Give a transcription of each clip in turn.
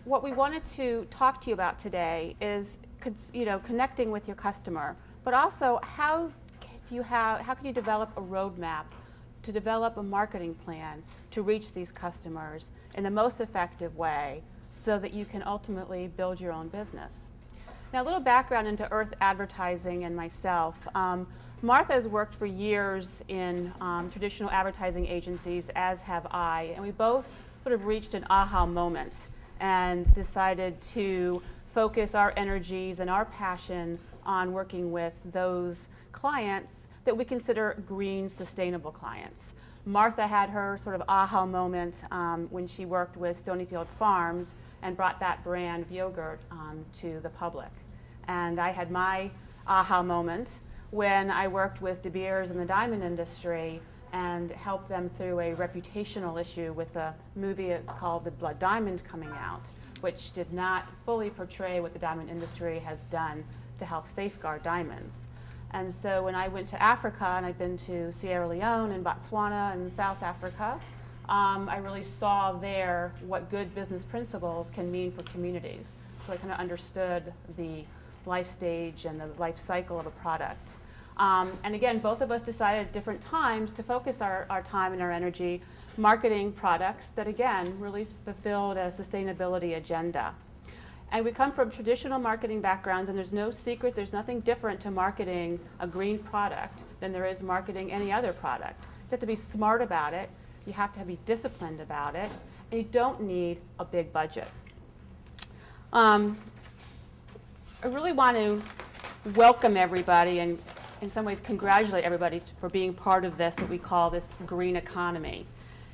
what we wanted to talk to you about today is connecting with your customer, but also how can you develop a roadmap to develop a marketing plan to reach these customers in the most effective way so that you can ultimately build your own business. Now, a little background into Earth Advertising and myself. Martha has worked for years in traditional advertising agencies, as have I, and we both sort of reached an aha moment and decided to focus our energies and our passion on working with those clients that we consider green, sustainable clients. Martha had her sort of aha moment when she worked with Stonyfield Farms and brought that brand of yogurt to the public. And I had my aha moment when I worked with De Beers in the diamond industry and helped them through a reputational issue with a movie called The Blood Diamond coming out, which did not fully portray what the diamond industry has done to help safeguard diamonds. And so when I went to Africa, and I've been to Sierra Leone and Botswana and South Africa, I really saw there what good business principles can mean for communities. So I kind of understood the life stage and the life cycle of a product. And again, both of us decided at different times to focus our time and our energy marketing products that, again, really fulfilled a sustainability agenda. And we come from traditional marketing backgrounds, and there's no secret, there's nothing different to marketing a green product than there is marketing any other product. You have to be smart about it, you have to be disciplined about it, and you don't need a big budget. I really want to welcome everybody and in some ways congratulate everybody for being part of this, what we call this green economy.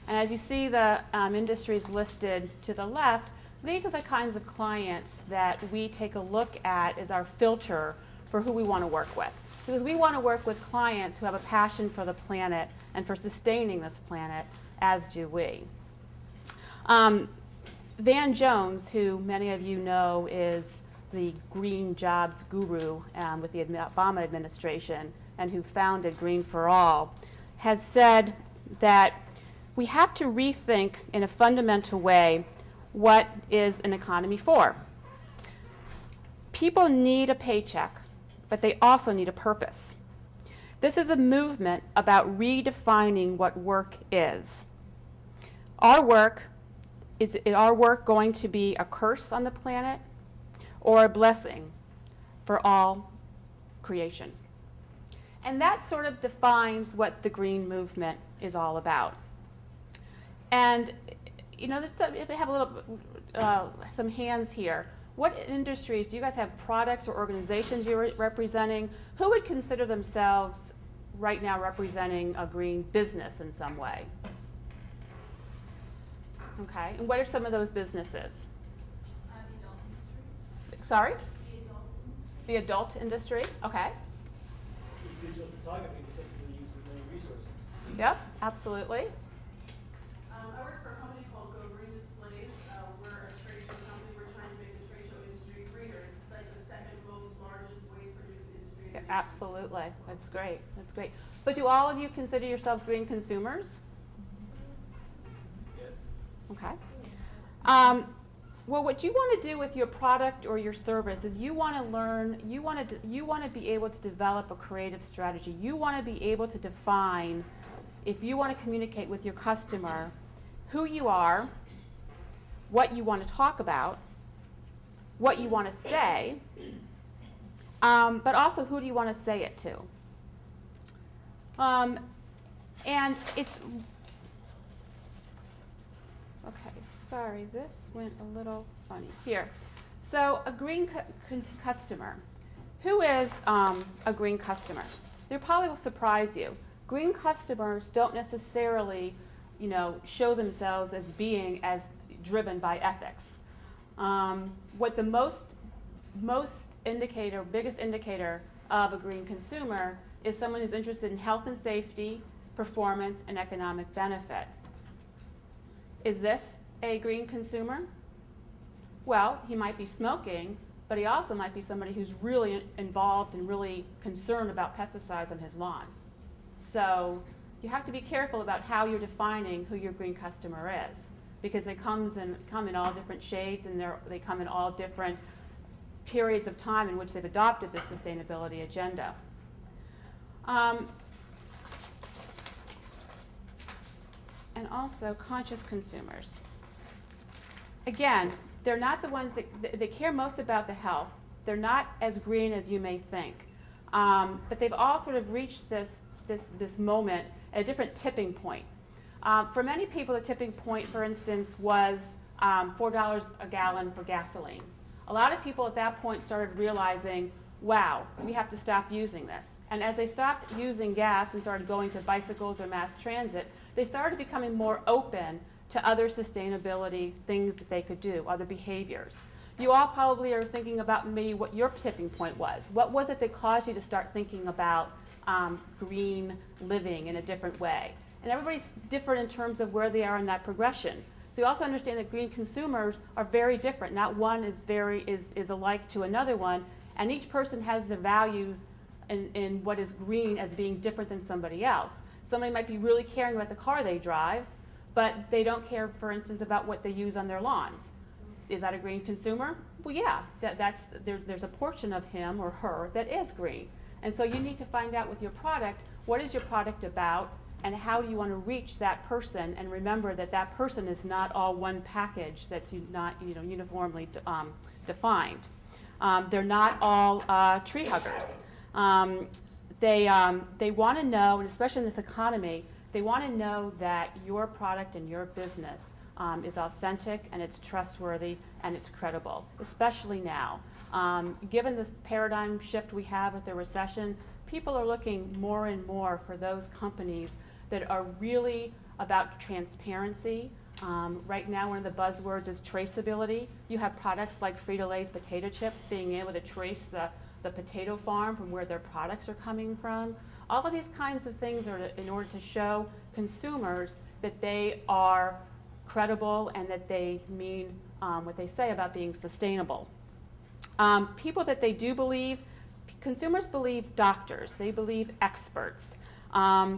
And as you see the industries listed to the left, these are the kinds of clients that we take a look at as our filter for who we want to work with. Because we want to work with clients who have a passion for the planet and for sustaining this planet, as do we. Van Jones, who many of you know is the green jobs guru with the Obama administration and who founded Green for All, has said that we have to rethink in a fundamental way what is an economy for. People need a paycheck, but they also need a purpose. This is a movement about redefining what work is. Is our work going to be a curse on the planet or a blessing for all creation? And that sort of defines what the green movement is all about. And if we have a little, some hands here, what industries, do you guys have products or organizations you're representing? Who would consider themselves right now representing a green business in some way? Okay, and what are some of those businesses? The adult industry. Sorry? The adult industry. The adult industry, okay. Digital photography because we use many resources. Yep, absolutely. I work for a company called Go Green Displays. We're a trade show company. We're trying to make the trade show industry greener. It's like the second most largest waste producing industry in the nation. Absolutely, that's great, that's great. But do all of you consider yourselves green consumers? Yes. Okay. Well, what you want to do with your product or your service is you want to learn, you want to be able to develop a creative strategy. You want to be able to define, if you want to communicate with your customer, who you are, what you want to talk about, what you want to say, but also who do you want to say it to. And it's, okay, sorry, this went a little funny. Here, so a green customer. Who is a green customer? They probably will surprise you. Green customers don't necessarily, show themselves as being as driven by ethics. What the biggest indicator of a green consumer is someone who's interested in health and safety, performance, and economic benefit. Is this a green consumer? Well, he might be smoking, but he also might be somebody who's really involved and really concerned about pesticides on his lawn. So you have to be careful about how you're defining who your green customer is. because they come in all different shades, and they come in all different periods of time in which they've adopted this sustainability agenda. And also conscious consumers. Again, they're not the ones that care most about the health. They're not as green as you may think. But they've all sort of reached this moment at a different tipping point. For many people, the tipping point, for instance, was $4 a gallon for gasoline. A lot of people at that point started realizing, wow, we have to stop using this. And as they stopped using gas and started going to bicycles or mass transit, they started becoming more open to other sustainability things that they could do, other behaviors. You all probably are thinking about maybe what your tipping point was. What was it that caused you to start thinking about green living in a different way? And everybody's different in terms of where they are in that progression. So you also understand that green consumers are very different. Not one is alike to another one, and each person has the values in what is green as being different than somebody else. Somebody might be really caring about the car they drive, but they don't care, for instance, about what they use on their lawns. Is that a green consumer? Well, yeah, there's a portion of him or her that is green. And so you need to find out with your product, what is your product about, and how do you want to reach that person, and remember that that person is not all one package that's not uniformly defined. They're not all tree huggers. They want to know, and especially in this economy, they want to know that your product and your business is authentic and it's trustworthy and it's credible, especially now. Given this paradigm shift we have with the recession, people are looking more and more for those companies that are really about transparency. Right now, one of the buzzwords is traceability. You have products like Frito-Lay's potato chips, being able to trace the potato farm from where their products are coming from. All of these kinds of things are in order to show consumers that they are credible and that they mean what they say about being sustainable. People that they do believe, consumers believe doctors, they believe experts,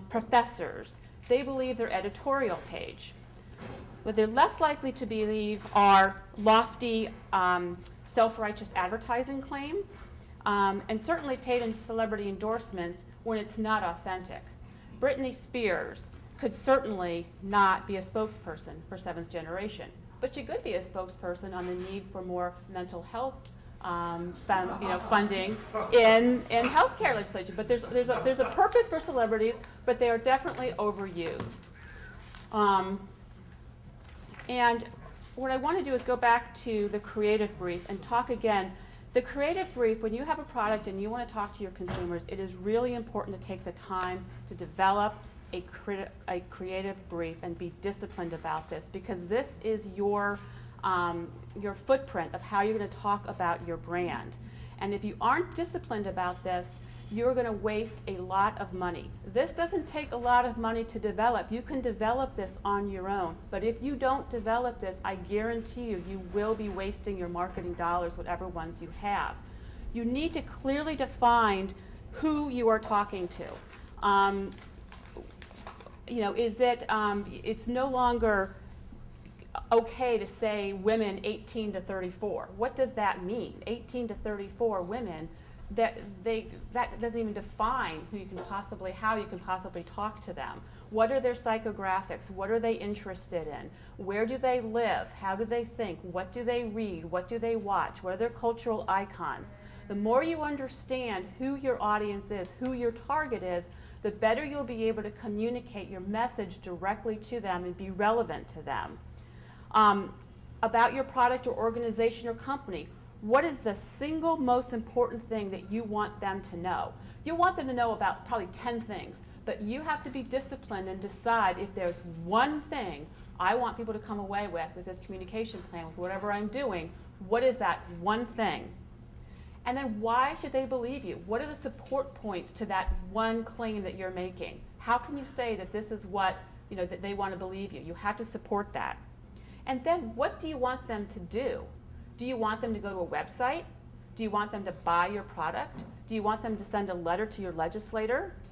professors, they believe their editorial page. What they're less likely to believe are lofty, self-righteous advertising claims, and certainly paid celebrity endorsements when it's not authentic. Britney Spears could certainly not be a spokesperson for Seventh Generation, but she could be a spokesperson on the need for more mental health funding in healthcare legislation. But there's a purpose for celebrities, but they are definitely overused. And what I want to do is go back to the creative brief and talk again. The creative brief, when you have a product and you want to talk to your consumers, it is really important to take the time to develop a creative brief and be disciplined about this, because this is your footprint of how you're going to talk about your brand. And if you aren't disciplined about this, you're going to waste a lot of money. This doesn't take a lot of money to develop. You can develop this on your own. But if you don't develop this, I guarantee you, you will be wasting your marketing dollars, whatever ones you have. You need to clearly define who you are talking to. It's no longer okay to say women 18 to 34. What does that mean? 18 to 34 women, that doesn't even define how you can possibly talk to them. What are their psychographics? What are they interested in? Where do they live? How do they think? What do they read? What do they watch? What are their cultural icons? The more you understand who your audience is, who your target is, the better you'll be able to communicate your message directly to them and be relevant to them. About your product or organization or company, what is the single most important thing that you want them to know? You want them to know about probably 10 things, but you have to be disciplined and decide if there's one thing I want people to come away with this communication plan, with whatever I'm doing, what is that one thing? And then why should they believe you? What are the support points to that one claim that you're making? How can you say that this is what, that they want to believe you? You have to support that. And then what do you want them to do? Do you want them to go to a website? Do you want them to buy your product? Do you want them to send a letter to your legislator?